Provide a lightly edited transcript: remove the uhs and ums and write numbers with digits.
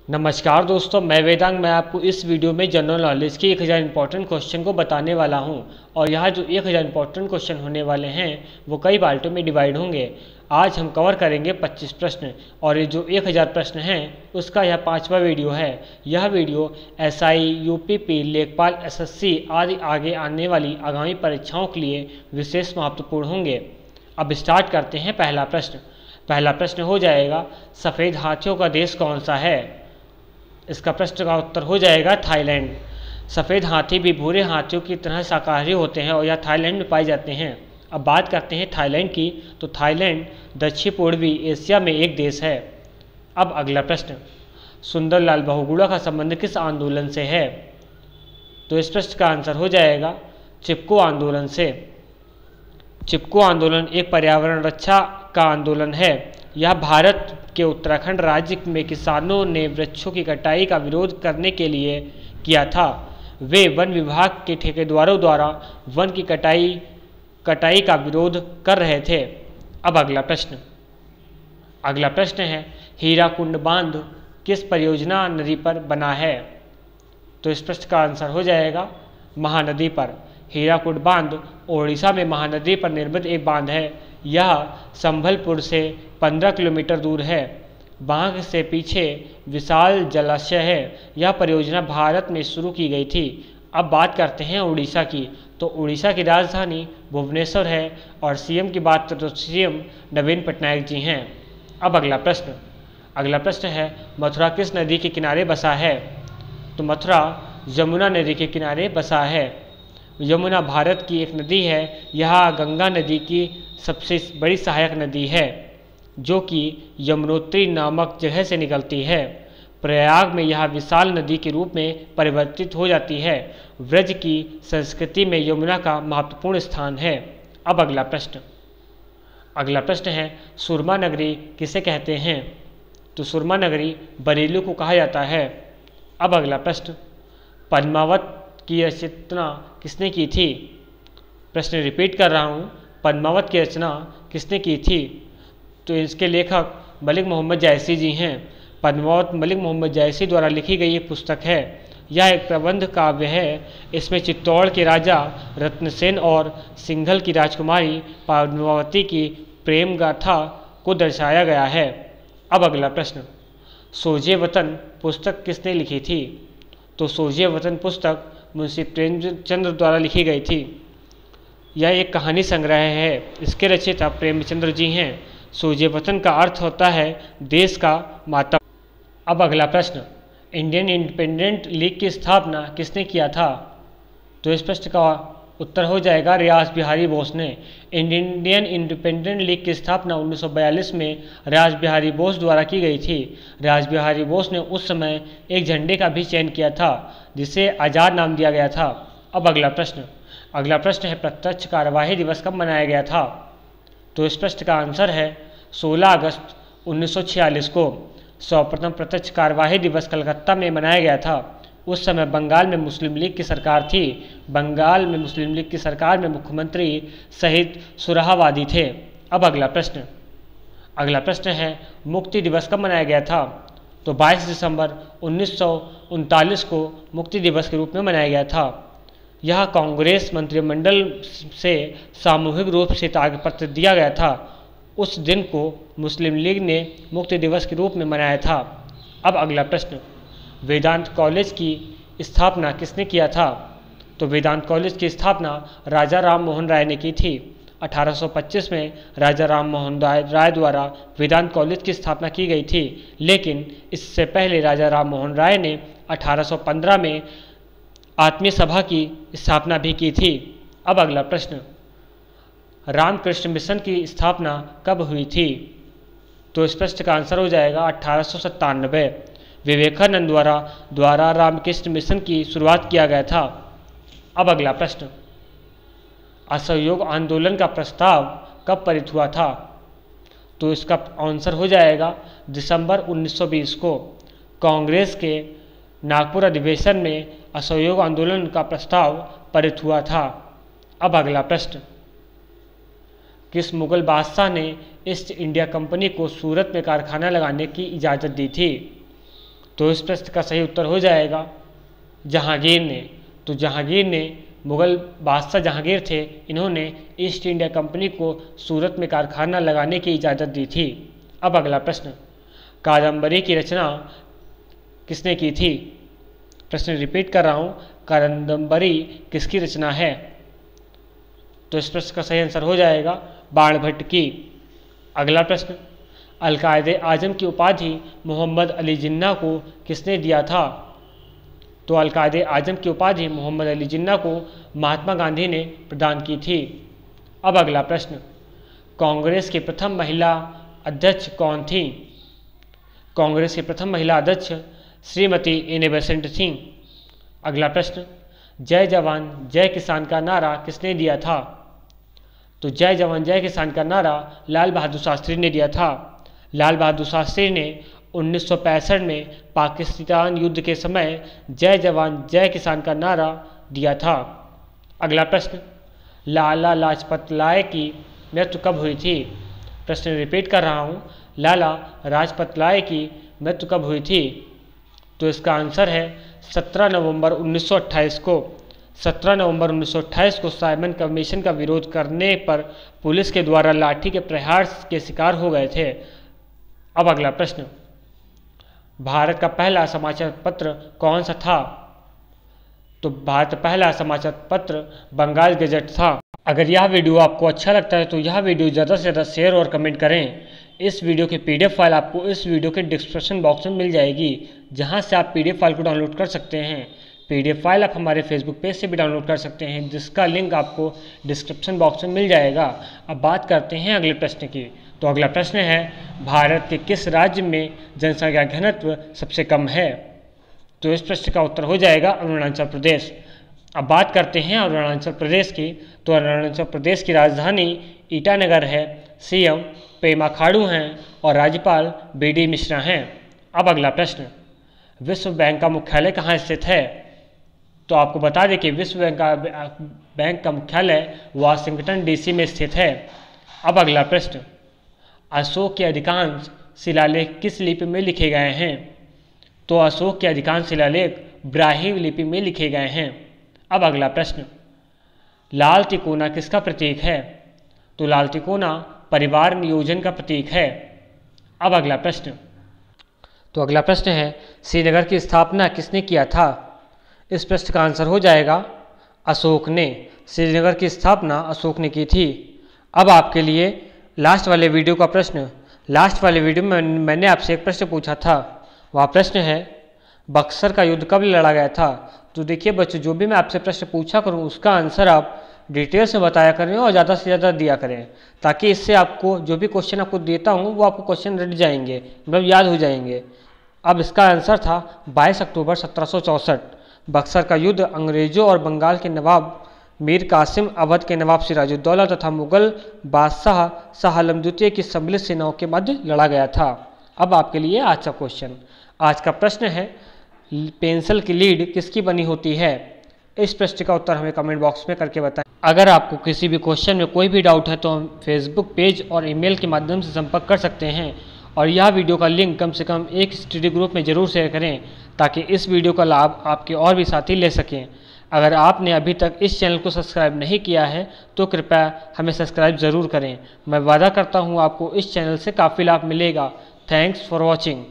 नमस्कार दोस्तों, मैं वेदांग। मैं आपको इस वीडियो में जनरल नॉलेज के 1000 इंपॉर्टेंट क्वेश्चन को बताने वाला हूं। और यहाँ जो 1000 इंपॉर्टेंट क्वेश्चन होने वाले हैं वो कई पार्टों में डिवाइड होंगे। आज हम कवर करेंगे 25 प्रश्न और ये जो 1000 प्रश्न हैं उसका यह 5वां वीडियो है। यह वीडियो एसआई, यूपीपी, लेखपाल, एसएससी आदि आगे आने वाली आगामी परीक्षाओं के लिए विशेष महत्वपूर्ण होंगे। अब स्टार्ट करते हैं। पहला प्रश्न हो जाएगा, सफ़ेद हाथियों का देश कौन सा है? इसका प्रश्न का उत्तर हो जाएगा थाईलैंड। सफ़ेद हाथी भी भूरे हाथियों की तरह शाकाहारी होते हैं और यह थाईलैंड में पाए जाते हैं। अब बात करते हैं थाईलैंड की, तो थाईलैंड दक्षिण पूर्वी एशिया में एक देश है। अब अगला प्रश्न, सुंदरलाल बहुगुणा का संबंध किस आंदोलन से है? तो इस प्रश्न का आंसर हो जाएगा चिपको आंदोलन से। चिपको आंदोलन एक पर्यावरण रक्षा का आंदोलन है। यह भारत के उत्तराखंड राज्य में किसानों ने वृक्षों की कटाई का विरोध करने के लिए किया था। वे वन विभाग के ठेकेदारों द्वारा वन की कटाई का विरोध कर रहे थे। अब अगला प्रश्न है, हीराकुंड बांध किस परियोजना नदी पर बना है? तो इस प्रश्न का आंसर हो जाएगा महानदी पर। हीराकुंड बांध ओडिशा में महानदी पर निर्मित एक बांध है। यह संभलपुर से 15 किलोमीटर दूर है। बांध से पीछे विशाल जलाशय है। यह परियोजना भारत में शुरू की गई थी। अब बात करते हैं उड़ीसा की, तो उड़ीसा की राजधानी भुवनेश्वर है और सीएम की बात करें तो सीएम नवीन पटनायक जी हैं। अब अगला प्रश्न है, मथुरा किस नदी के किनारे बसा है? तो मथुरा यमुना नदी के किनारे बसा है। यमुना भारत की एक नदी है। यह गंगा नदी की सबसे बड़ी सहायक नदी है जो कि यमुनोत्री नामक जगह से निकलती है। प्रयाग में यह विशाल नदी के रूप में परिवर्तित हो जाती है। व्रज की संस्कृति में यमुना का महत्वपूर्ण स्थान है। अब अगला प्रश्न है, सुरमा नगरी किसे कहते हैं? तो सुरमा नगरी बरेली को कहा जाता है। अब अगला प्रश्न, पद्मावत की रचना किसने की थी? प्रश्न रिपीट कर रहा हूँ, पद्मावत की रचना किसने की थी? तो इसके लेखक मलिक मोहम्मद जायसी जी हैं। पद्मावत मलिक मोहम्मद जायसी द्वारा लिखी गई एक पुस्तक है। यह एक प्रबंध काव्य है। इसमें चित्तौड़ के राजा रत्नसेन और सिंघल की राजकुमारी पद्मावती की प्रेम गाथा को दर्शाया गया है। अब अगला प्रश्न, सोजे वतन पुस्तक किसने लिखी थी? तो सोजे वतन पुस्तक मुंशी प्रेमचंद्र द्वारा लिखी गई थी। यह एक कहानी संग्रह है। इसके रचयिता प्रेमचंद्र जी हैं। सोजे वतन का अर्थ होता है देश का माता। अब अगला प्रश्न, इंडियन इंडिपेंडेंट लीग की स्थापना किसने किया था? तो इस प्रश्न का उत्तर हो जाएगा रियाज बिहारी बोस ने। इंडियन इंडिपेंडेंट लीग की स्थापना 1942 में रियाज बिहारी बोस द्वारा की गई थी। रियाज बिहारी बोस ने उस समय एक झंडे का भी चयन किया था जिसे आज़ाद नाम दिया गया था। अब अगला प्रश्न है, प्रत्यक्ष कार्यवाही दिवस कब मनाया गया था? तो इस प्रश्न का आंसर है 16 अगस्त 1946 को। सर्वप्रथम प्रत्यक्ष कार्यवाही दिवस कलकत्ता में मनाया गया था। उस समय बंगाल में मुस्लिम लीग की सरकार थी। बंगाल में मुस्लिम लीग की सरकार में मुख्यमंत्री शहीद सुराहावादी थे। अब अगला प्रश्न है, मुक्ति दिवस कब मनाया गया था? तो 22 दिसंबर 1939 को मुक्ति दिवस के रूप में मनाया गया था। यह कांग्रेस मंत्रिमंडल से सामूहिक रूप से त्यागपत्र दिया गया था। उस दिन को मुस्लिम लीग ने मुक्ति दिवस के रूप में मनाया था। अब अगला प्रश्न, वेदांत कॉलेज की स्थापना किसने किया था? तो वेदांत कॉलेज की स्थापना राजा राम मोहन राय ने की थी। 1825 में राजा राम मोहन राय द्वारा वेदांत कॉलेज की स्थापना की गई थी, लेकिन इससे पहले राजा राम मोहन राय ने 1815 में आत्मीय सभा की स्थापना भी की थी। अब अगला प्रश्न, रामकृष्ण मिशन की स्थापना कब हुई थी? तो इस प्रश्न का आंसर हो जाएगा 1897। विवेकानंद द्वारा रामकृष्ण मिशन की शुरुआत किया गया था। अब अगला प्रश्न, असहयोग आंदोलन का प्रस्ताव कब पारित हुआ था? तो इसका आंसर हो जाएगा दिसंबर 1920 को। कांग्रेस के नागपुर अधिवेशन में असहयोग आंदोलन का प्रस्ताव पारित हुआ था। अब अगला प्रश्न, किस मुगल बादशाह ने ईस्ट इंडिया कंपनी को सूरत में कारखाना लगाने की इजाज़त दी थी? तो इस प्रश्न का सही उत्तर हो जाएगा जहांगीर ने। तो जहांगीर ने, मुग़ल बादशाह जहांगीर थे, इन्होंने ईस्ट इंडिया कंपनी को सूरत में कारखाना लगाने की इजाज़त दी थी। अब अगला प्रश्न, कादम्बरी की रचना किसने की थी? प्रश्न रिपीट कर रहा हूँ, कादम्बरी किसकी रचना है? तो इस प्रश्न का सही आंसर हो जाएगा बाणभट्ट की। अगला प्रश्न, अल-कायदे आज़म की उपाधि मोहम्मद अली जिन्ना को किसने दिया था? तो अल-कायदे आज़म की उपाधि मोहम्मद अली जिन्ना को महात्मा गांधी ने प्रदान की थी। अब अगला प्रश्न, कांग्रेस की प्रथम महिला अध्यक्ष कौन थी? कांग्रेस की प्रथम महिला अध्यक्ष श्रीमती इने बेसेंट थी। अगला प्रश्न, जय जवान जय किसान का नारा किसने दिया था? तो जय जवान जय किसान का नारा लाल बहादुर शास्त्री ने दिया था। लाल बहादुर शास्त्री ने 1965 में पाकिस्तान युद्ध के समय जय जवान जय किसान का नारा दिया था। अगला प्रश्न, लाला लाजपत राय की मृत्यु कब हुई थी? प्रश्न रिपीट कर रहा हूँ, लाला लाजपत राय की मृत्यु कब हुई थी? तो इसका आंसर है 17 नवंबर 1928 को। 17 नवंबर 1928 को साइमन कमीशन का विरोध करने पर पुलिस के द्वारा लाठी के प्रहार के शिकार हो गए थे। अब अगला प्रश्न, भारत का पहला समाचार पत्र कौन सा था? तो भारत का पहला समाचार पत्र बंगाल गजट था। अगर यह वीडियो आपको अच्छा लगता है तो यह वीडियो ज़्यादा से ज़्यादा शेयर और कमेंट करें। इस वीडियो की PDF फाइल आपको इस वीडियो के डिस्क्रिप्शन बॉक्स में मिल जाएगी, जहां से आप PDF फाइल को डाउनलोड कर सकते हैं। PDF फाइल आप हमारे फेसबुक पेज से भी डाउनलोड कर सकते हैं, जिसका लिंक आपको डिस्क्रिप्शन बॉक्स में मिल जाएगा। अब बात करते हैं अगले प्रश्न की। तो अगला प्रश्न है, भारत के किस राज्य में जनसंख्या घनत्व सबसे कम है? तो इस प्रश्न का उत्तर हो जाएगा अरुणाचल प्रदेश। अब बात करते हैं अरुणाचल प्रदेश की। तो अरुणाचल प्रदेश की राजधानी ईटानगर है, CM पेमा खांडू हैं और राज्यपाल BD मिश्रा हैं। अब अगला प्रश्न, विश्व बैंक का मुख्यालय कहाँ स्थित है? तो आपको बता दें कि विश्व बैंक का मुख्यालय वाशिंगटन DC में स्थित है। अब अगला प्रश्न, अशोक के अधिकांश शिलालेख किस लिपि में लिखे गए हैं? तो अशोक के अधिकांश शिलालेख ब्राह्मी लिपि में लिखे गए हैं। अब अगला प्रश्न, लाल तिकोना किसका प्रतीक है? तो लाल तिकोना परिवार नियोजन का प्रतीक है। अब अगला प्रश्न, तो अगला प्रश्न है, श्रीनगर की स्थापना किसने किया था? इस प्रश्न का आंसर हो जाएगा अशोक ने। श्रीनगर की स्थापना अशोक ने की थी। अब आपके लिए लास्ट वाले वीडियो का प्रश्न। लास्ट वाले वीडियो में मैंने आपसे एक प्रश्न पूछा था, वह प्रश्न है, बक्सर का युद्ध कब लड़ा गया था? तो देखिए बच्चों, जो भी मैं आपसे प्रश्न पूछा करूं उसका आंसर आप डिटेल से बताया करें और ज़्यादा से ज़्यादा दिया करें, ताकि इससे आपको जो भी क्वेश्चन आपको देता हूं वो आपको क्वेश्चन रट जाएंगे, मतलब याद हो जाएंगे। अब इसका आंसर था 22 अक्टूबर 1764। बक्सर का युद्ध अंग्रेजों और बंगाल के नवाब मीर कासिम, अवध के नवाब सिराजुद्दौला तथा मुगल बादशाह शाह आलम द्वितीय की सम्मिलित सेनाओं के मध्य लड़ा गया था। अब आपके लिए आज का क्वेश्चन। आज का प्रश्न है, पेंसिल की लीड किसकी बनी होती है? इस प्रश्न का उत्तर हमें कमेंट बॉक्स में करके बताएं। अगर आपको किसी भी क्वेश्चन में कोई भी डाउट है तो हम फेसबुक पेज और ईमेल के माध्यम से संपर्क कर सकते हैं। और यह वीडियो का लिंक कम से कम एक स्टडी ग्रुप में ज़रूर शेयर करें, ताकि इस वीडियो का लाभ आपके और भी साथी ले सकें। अगर आपने अभी तक इस चैनल को सब्सक्राइब नहीं किया है तो कृपया हमें सब्सक्राइब ज़रूर करें। मैं वादा करता हूँ आपको इस चैनल से काफ़ी लाभ मिलेगा। Thanks for watching.